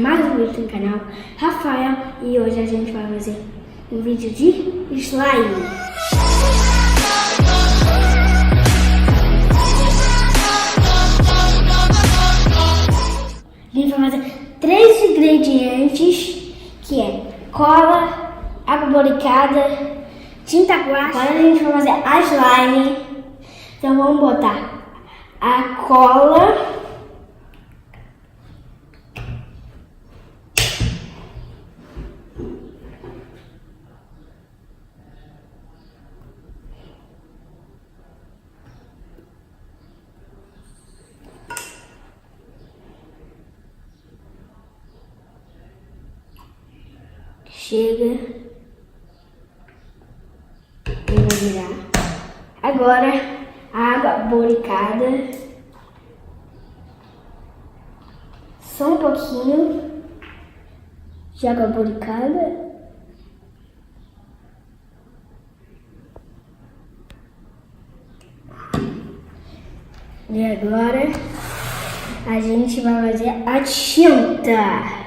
mais um vídeo no canal Rafael, e hoje a gente vai fazer um vídeo de slime. A gente vai fazer 3 ingredientes, que é cola, água boricada, tinta guache. Agora a gente vai fazer a slime. Então vamos botar a cola, chega, eu vou virar. Agora a água boricada, só um pouquinho de água boricada. E agora a gente vai fazer a tinta.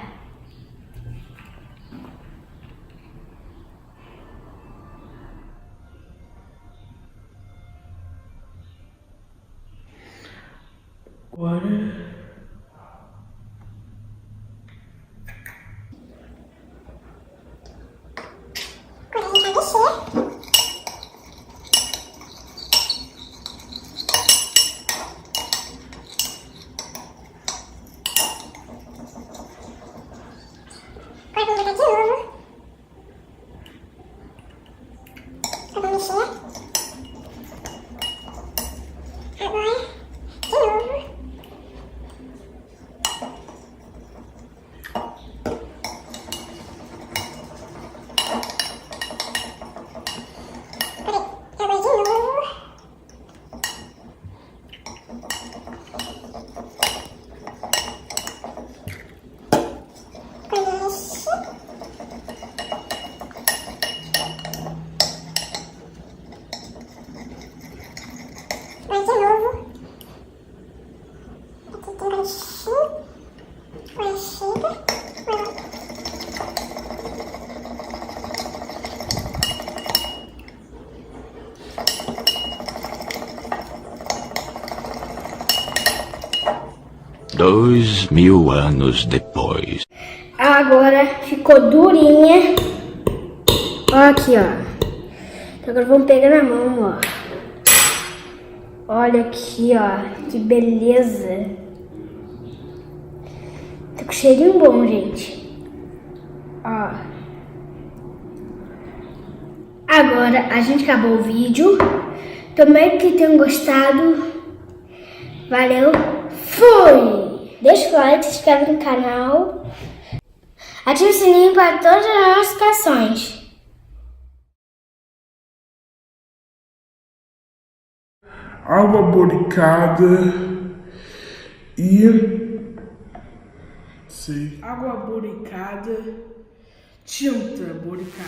Agora Dois mil anos depois. Agora ficou durinha. Ó aqui, ó. Então agora vamos pegar na mão, ó. Olha aqui, ó. Que beleza. Tá com cheirinho bom, gente. Ó. Agora a gente acabou o vídeo. Tomara que tenham gostado. Valeu. Fui! Deixa o like, se inscreve no canal. Ative o sininho para todas as notificações. água boricada e água boricada, tinta boricada.